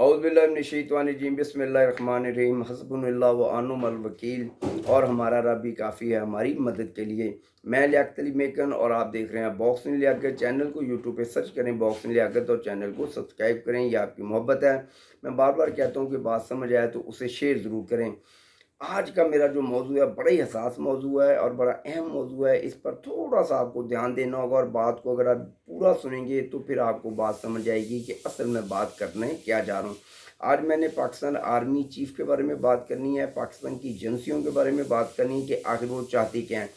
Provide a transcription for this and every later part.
औज़ुबिल्लाहि बिस्मिल्लाहिर्रहमानिर्रहीम हस्बुनल्लाहु व निअमल वकील। और हमारा रब भी काफ़ी है हमारी मदद के लिए। मैं लियाकत अली मेकन और आप देख रहे हैं बॉक्सिंग लियाकत। चैनल को यूट्यूब पे सर्च करें बॉक्सिंग लियाकत और चैनल को सब्सक्राइब करें। यह आपकी मोहब्बत है। मैं बार बार कहता हूँ कि बात समझ आए तो उसे शेयर ज़रूर करें। आज का मेरा जो मौजू है बड़ा ही हसास मौजू है और बड़ा अहम मौजू है। इस पर थोड़ा सा आपको ध्यान देना होगा और बात को अगर आप पूरा सुनेंगे तो फिर आपको बात समझ आएगी कि असल में बात करने क्या जा रहा हूँ। आज मैंने पाकिस्तान आर्मी चीफ के बारे में बात करनी है, पाकिस्तान की एजेंसियों के बारे में बात करनी है कि आखिर वो चाहती क्या हैं।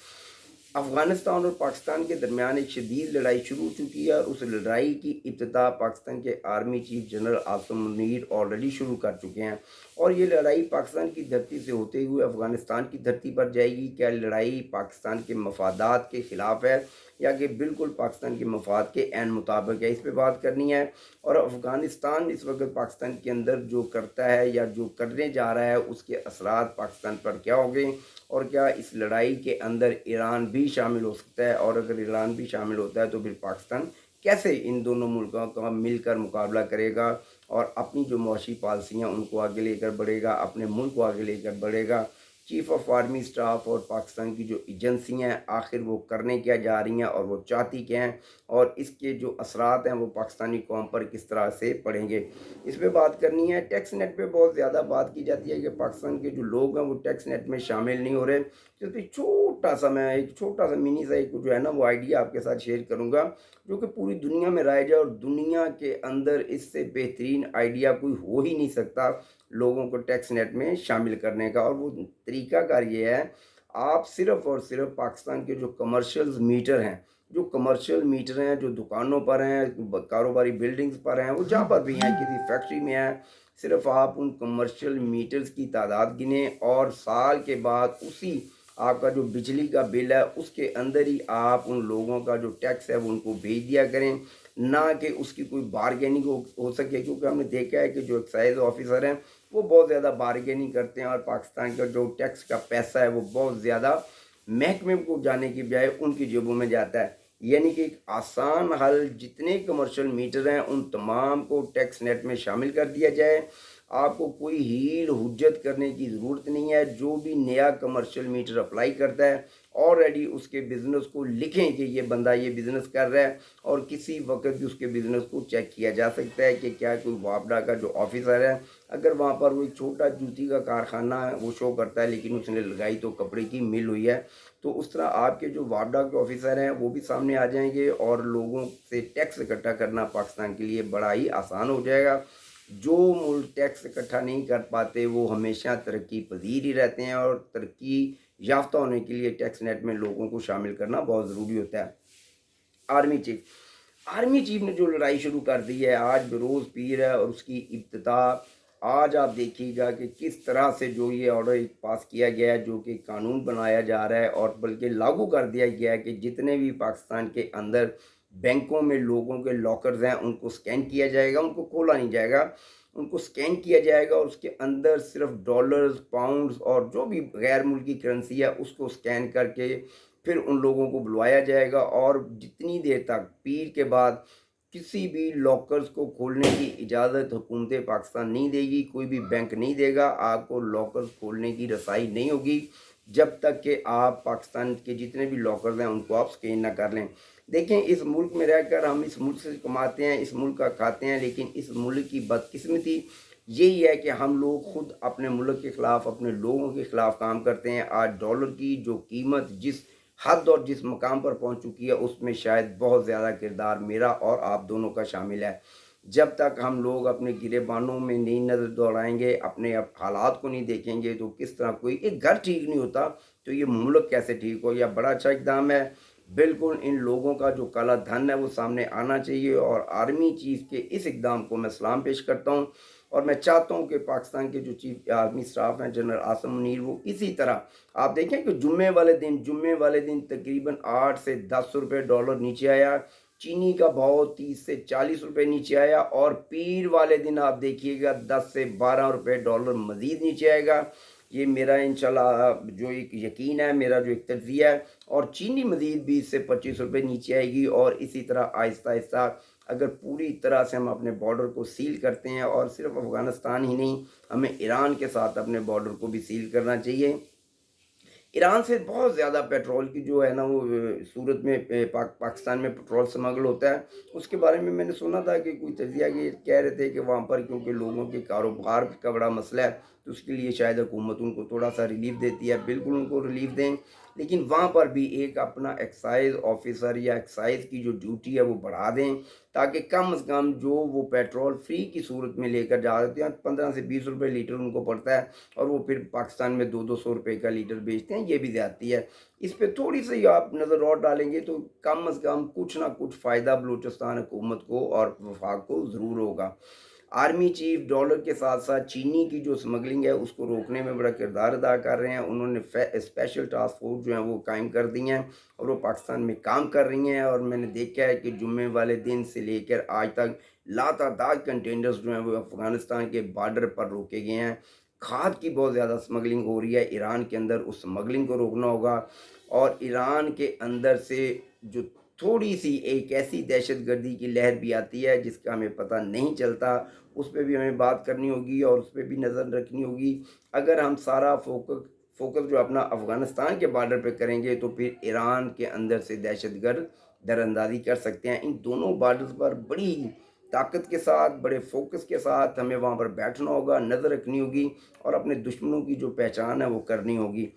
अफ़गानिस्तान और पाकिस्तान के दरमियान एक शदीद लड़ाई शुरू हो चुकी है और उस लड़ाई की इब्तिदा पाकिस्तान के army chief general Asim Munir already शुरू कर चुके हैं। और ये लड़ाई पाकिस्तान की धरती से होते हुए अफ़गानिस्तान की धरती पर जाएगी। क्या लड़ाई पाकिस्तान के मफादात के ख़िलाफ़ है या कि बिल्कुल पाकिस्तान के मफाद के ऐन मुताबिक है, इस पर बात करनी है। और अफ़गानिस्तान इस वक्त पाकिस्तान के अंदर जो करता है या जो करने जा रहा है उसके असरात पाकिस्तान पर क्या होंगे और क्या इस लड़ाई के अंदर ईरान भी शामिल हो सकता है। और अगर ईरान भी शामिल होता है तो फिर पाकिस्तान कैसे इन दोनों मुल्कों का मिलकर मुकाबला करेगा और अपनी जो मुआशी पॉलिसियाँ उनको आगे लेकर बढ़ेगा, अपने मुल्क को आगे लेकर बढ़ेगा। चीफ ऑफ आर्मी स्टाफ और पाकिस्तान की जो एजेंसियाँ हैं आखिर वो करने क्या जा रही हैं और वो चाहती क्या हैं और इसके जो असरात हैं वो पाकिस्तानी कौम पर किस तरह से पड़ेंगे, इस पर बात करनी है। टैक्स नेट पे बहुत ज़्यादा बात की जाती है कि पाकिस्तान के जो लोग हैं वो टैक्स नेट में शामिल नहीं हो रहे। तो छोटा सा मैं एक छोटा सा मिनी सा एक जो है ना वो आइडिया आपके साथ शेयर करूँगा जो कि पूरी दुनिया में राइज है और दुनिया के अंदर इससे बेहतरीन आइडिया कोई हो ही नहीं सकता लोगों को टैक्स नेट में शामिल करने का। और वो तरीकाकार ये है, आप सिर्फ़ और सिर्फ पाकिस्तान के जो कमर्शियल मीटर हैं, जो दुकानों पर हैं, कारोबारी बिल्डिंग्स पर हैं, वो जहाँ पर भी हैं, किसी फैक्ट्री में हैं, सिर्फ आप उन कमर्शियल मीटर्स की तादाद गिनें और साल के बाद उसी आपका जो बिजली का बिल है उसके अंदर ही आप उन लोगों का जो टैक्स है वो उनको भेज दिया करें, ना कि उसकी कोई बारगेनिंग हो सके। क्योंकि हमने देखा है कि जो एक्साइज ऑफिसर हैं वो बहुत ज़्यादा बारगेनिंग करते हैं और पाकिस्तान का जो टैक्स का पैसा है वो बहुत ज़्यादा महकमे को जाने की बजाय उनकी जेबों में जाता है। यानी कि एक आसान हल, जितने कमर्शियल मीटर हैं उन तमाम को टैक्स नेट में शामिल कर दिया जाए। आपको कोई हील हुज्जत करने की ज़रूरत नहीं है। जो भी नया कमर्शियल मीटर अप्लाई करता है ऑलरेडी उसके बिज़नेस को लिखें कि ये बंदा ये बिज़नेस कर रहा है और किसी वक्त भी उसके बिज़नेस को चेक किया जा सकता है कि क्या कोई वापडा का जो ऑफिसर है, अगर वहाँ पर वो एक छोटा जूती का कारखाना है वो शो करता है लेकिन उसने लगाई तो कपड़े की मिल हुई है, तो उस तरह आपके जो वापडा के ऑफिसर हैं वो भी सामने आ जाएंगे और लोगों से टैक्स इकट्ठा करना पाकिस्तान के लिए बड़ा ही आसान हो जाएगा। जो मुल्क टैक्स इकट्ठा नहीं कर पाते वो हमेशा तरक्की पजीर ही रहते हैं और तरक्की याफ्ता होने के लिए टैक्स नेट में लोगों को शामिल करना बहुत ज़रूरी होता है। आर्मी चीफ ने जो लड़ाई शुरू कर दी है, आज बरोज़ पीर है और उसकी इब्तिदा आज आप देखिएगा कि किस तरह से जो ये ऑर्डर पास किया गया है, जो कि कानून बनाया जा रहा है और बल्कि लागू कर दिया गया है कि जितने भी पाकिस्तान के अंदर बैंकों में लोगों के लॉकर्स हैं उनको स्कैन किया जाएगा, उनको खोला नहीं जाएगा, उनको स्कैन किया जाएगा और उसके अंदर सिर्फ डॉलर्स, पाउंड्स और जो भी गैर मुल्की करेंसी है उसको स्कैन करके फिर उन लोगों को बुलवाया जाएगा। और जितनी देर तक पीर के बाद किसी भी लॉकर्स को खोलने की इजाज़त हुकूमत पाकिस्तान नहीं देगी, कोई भी बैंक नहीं देगा, आपको लॉकर्स खोलने की रसाई नहीं होगी जब तक कि आप पाकिस्तान के जितने भी लॉकर्स हैं उनको आप स्कैन ना कर लें। देखें, इस मुल्क में रहकर हम इस मुल्क से कमाते हैं, इस मुल्क का खाते हैं, लेकिन इस मुल्क की बदकिस्मती यही है कि हम लोग खुद अपने मुल्क के ख़िलाफ़, अपने लोगों के ख़िलाफ़ काम करते हैं। आज डॉलर की जो कीमत जिस हद और जिस मकाम पर पहुंच चुकी है उसमें शायद बहुत ज़्यादा किरदार मेरा और आप दोनों का शामिल है। जब तक हम लोग अपने गिरेबानों में नई नज़र दौड़ाएंगे, अपने हालात को नहीं देखेंगे तो किस तरह कोई एक घर ठीक नहीं होता तो ये मुल्क कैसे ठीक हो। यह बड़ा अच्छा इक़दाम है। बिल्कुल इन लोगों का जो काला धन है वो सामने आना चाहिए और आर्मी चीफ के इस इक़दाम को मैं सलाम पेश करता हूँ। और मैं चाहता हूँ कि पाकिस्तान के जो चीफ आर्मी स्टाफ हैं जनरल आसिम मुनीर वो इसी तरह आप देखें कि जुम्मे वाले दिन तकरीबन 8 से 10 रुपये डॉलर नीचे आया, चीनी का भाव 30 से 40 रुपये नीचे आया और पीर वाले दिन आप देखिएगा 10 से 12 रुपये डॉलर मज़ीद नीचे आएगा। ये मेरा इंशाल्लाह जो एक यकीन है, मेरा जो एक तज्ज़िया है। और चीनी मज़ीद 20 से 25 रुपये नीचे आएगी और इसी तरह आहिस्ता आहिस्ता अगर पूरी तरह से हम अपने बॉर्डर को सील करते हैं, और सिर्फ अफ़गानिस्तान ही नहीं, हमें ईरान के साथ अपने बॉर्डर को भी सील करना चाहिए। ईरान से बहुत ज़्यादा पेट्रोल की जो है ना वो सूरत में पाकिस्तान में पेट्रोल स्मगल होता है। उसके बारे में मैंने सुना था कि कोई तजिया ये कह रहे थे कि वहाँ पर क्योंकि लोगों के कारोबार का बड़ा मसला है, तो उसके लिए शायद हुकूमत उनको थोड़ा सा रिलीफ देती है। बिल्कुल उनको रिलीफ दें, लेकिन वहाँ पर भी एक अपना एक्साइज ऑफिसर या एक्साइज की जो ड्यूटी है वो बढ़ा दें, ताकि कम से कम जो वो पेट्रोल फ्री की सूरत में लेकर जा रहे हैं, 15 से 20 रुपये लीटर उनको पड़ता है, और वो फिर पाकिस्तान में 200 रुपये का लीटर बेचते हैं। ये भी ज़्यादती है। इस पे थोड़ी सी आप नज़र और डालेंगे तो कम से कम कुछ ना कुछ फ़ायदा बलूचिस्तान हुकूमत को और वफाक को ज़रूर होगा। आर्मी चीफ डॉलर के साथ साथ चीनी की जो स्मगलिंग है उसको रोकने में बड़ा किरदार अदा कर रहे हैं। उन्होंने स्पेशल टास्क फोर्स जो है वो कायम कर दी हैं, और वो पाकिस्तान में काम कर रही हैं। और मैंने देखा है कि जुम्मे वाले दिन से लेकर आज तक लातादाद कंटेनर्स जो हैं वो अफ़गानिस्तान के बॉर्डर पर रोके गए हैं। खाद की बहुत ज़्यादा स्मगलिंग हो रही है ईरान के अंदर, उस स्मगलिंग को रोकना होगा। और ईरान के अंदर से जो थोड़ी सी एक ऐसी दहशतगर्दी की लहर भी आती है जिसका हमें पता नहीं चलता, उस पर भी हमें बात करनी होगी और उस पर भी नज़र रखनी होगी। अगर हम सारा फोकस जो अपना अफ़गानिस्तान के बॉर्डर पे करेंगे तो फिर ईरान के अंदर से दहशतगर्द दरअंदाजी कर सकते हैं। इन दोनों बॉर्डर्स पर बड़ी ताकत के साथ, बड़े फोकस के साथ हमें वहाँ पर बैठना होगा, नज़र रखनी होगी, और अपने दुश्मनों की जो पहचान है वो करनी होगी।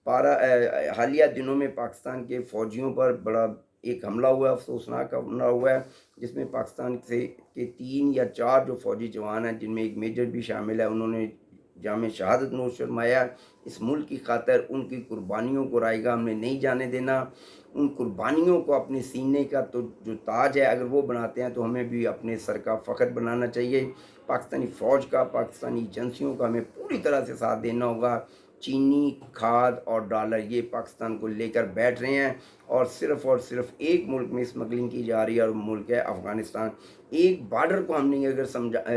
हालिया दिनों में पाकिस्तान के फ़ौजियों पर बड़ा एक हमला हुआ है, अफसोसनाक हमला हुआ है, जिसमें पाकिस्तान से के 3 या 4 जो फ़ौजी जवान हैं, जिनमें एक मेजर भी शामिल है, उन्होंने जाम शहादत नोश फरमाया। इस मुल्क की खातिर उनकी कुर्बानियों को रायगा हमने नहीं जाने देना। उन कुर्बानियों को अपने सीने का तो जो ताज है, अगर वो बनाते हैं तो हमें भी अपने सर का फ़ख्र बनाना चाहिए। पाकिस्तानी फ़ौज का, पाकिस्तानी एजेंसियों का हमें पूरी तरह से साथ देना होगा। चीनी, खाद और डॉलर ये पाकिस्तान को लेकर बैठ रहे हैं, और सिर्फ एक मुल्क में स्मगलिंग की जा रही है, और मुल्क है अफ़गानिस्तान। एक बॉर्डर को हम नहीं अगर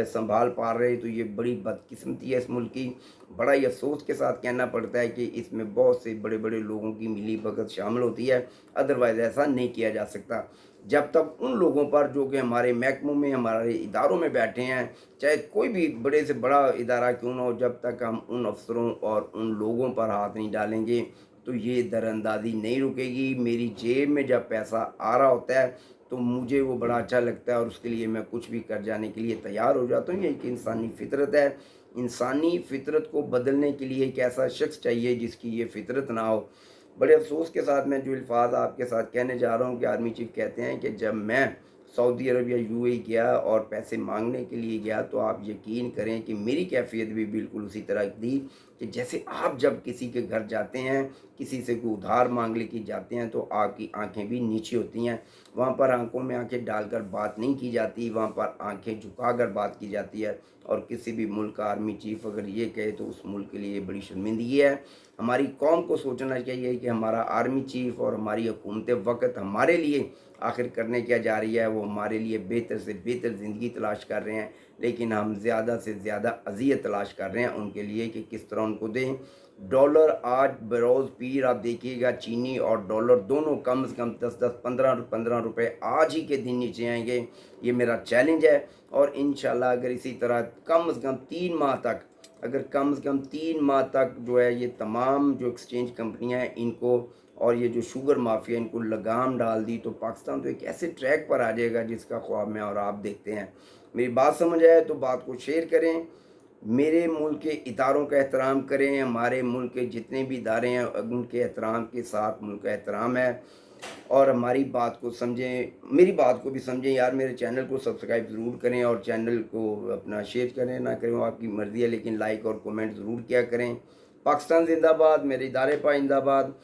संभाल पा रहे तो ये बड़ी बदकिस्मती है इस मुल्क की। बड़ा ही अफसोस के साथ कहना पड़ता है कि इसमें बहुत से बड़े बड़े लोगों की मिली भगत शामिल होती है, अदरवाइज़ ऐसा नहीं किया जा सकता। जब तक उन लोगों पर जो कि हमारे महकमों में, हमारे इदारों में बैठे हैं, चाहे कोई भी बड़े से बड़ा इदारा क्यों ना हो, जब तक हम उन अफसरों और उन लोगों पर हाथ नहीं डालेंगे तो ये दरअंदाजी नहीं रुकेगी। मेरी जेब में जब पैसा आ रहा होता है तो मुझे वो बड़ा अच्छा लगता है, और उसके लिए मैं कुछ भी कर जाने के लिए तैयार हो जाता हूँ। ये एक इंसानी फितरत है। इंसानी फितरत को बदलने के लिए एक ऐसा शख्स चाहिए जिसकी ये फितरत ना हो। बड़े अफसोस के साथ मैं जो अल्फाज आपके साथ कहने जा रहा हूँ कि आर्मी चीफ कहते हैं कि जब मैं सऊदी अरब या यूएई गया और पैसे मांगने के लिए गया, तो आप यकीन करें कि मेरी कैफियत भी बिल्कुल उसी तरह थी कि जैसे आप जब किसी के घर जाते हैं, किसी से कोई उधार मांगने की जाते हैं, तो आपकी आंखें भी नीचे होती हैं। वहाँ पर आंखों में आंखें डालकर बात नहीं की जाती, वहाँ पर आंखें झुकाकर बात की जाती है। और किसी भी मुल्क का आर्मी चीफ अगर ये कहे तो उस मुल्क के लिए बड़ी शर्मिंदगी है। हमारी कौम को सोचना चाहिए कि हमारा आर्मी चीफ और हमारी हुकूमत वक्त हमारे लिए आखिर करने क्या जा रही है। वो हमारे लिए बेहतर से बेहतर ज़िंदगी तलाश कर रहे हैं, लेकिन हम ज़्यादा से ज़्यादा अज़ियत तलाश कर रहे हैं उनके लिए कि किस तरह उनको दें। डॉलर आज बरोज़ पीर आप देखिएगा, चीनी और डॉलर दोनों कम से कम 10-10, 15-15 रुपये आज ही के दिन नीचे आएंगे। ये मेरा चैलेंज है, और इंशाल्लाह अगर इसी तरह कम से कम 3 माह तक, अगर कम से कम 3 माह तक जो है ये तमाम जो एक्सचेंज कंपनियां हैं इनको, और ये जो शुगर माफिया इनको लगाम डाल दी, तो पाकिस्तान तो एक ऐसे ट्रैक पर आ जाएगा जिसका ख्वाब मैं और आप देखते हैं। मेरी बात समझ आए तो बात को शेयर करें। मेरे मुल्क के इदारों का एहतराम करें। हमारे मुल्क के जितने भी इदारे हैं उनके एहतराम के साथ मुल्क का एहतराम है, और हमारी बात को समझें, मेरी बात को भी समझें यार। मेरे चैनल को सब्सक्राइब ज़रूर करें, और चैनल को अपना शेयर करें ना करें वो आपकी मर्ज़ी है, लेकिन लाइक और कमेंट ज़रूर किया करें। पाकिस्तान जिंदाबाद, मेरे इदारे पर जिंदाबाद।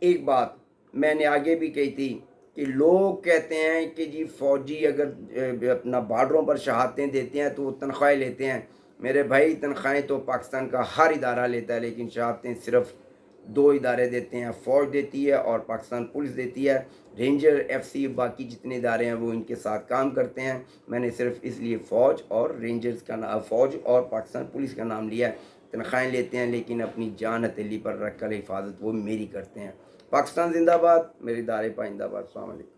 एक बात मैंने आगे भी कही थी कि लोग कहते हैं कि जी फ़ौजी अगर अपना बॉर्डरों पर शहादतें देते हैं तो वो तनख्वाहें लेते हैं। मेरे भाई, तनख्वाहें तो पाकिस्तान का हर इदारा लेता है, लेकिन शहादतें सिर्फ 2 इदारे देते हैं, फ़ौज देती है और पाकिस्तान पुलिस देती है। रेंजर, एफसी, बाकी जितने इदारे हैं वो इनके साथ काम करते हैं। मैंने सिर्फ इसलिए फ़ौज और रेंजर्स का नाम, फ़ौज और पाकिस्तान पुलिस का नाम लिया है। तनख्वाहें लेते हैं, लेकिन अपनी जान हथेली पर रख कर हिफाजत वो मेरी करते हैं। पाकिस्तान जिंदाबाद, मेरे इदारे पाइंदाबाद। अस्सलाम वालेकुम।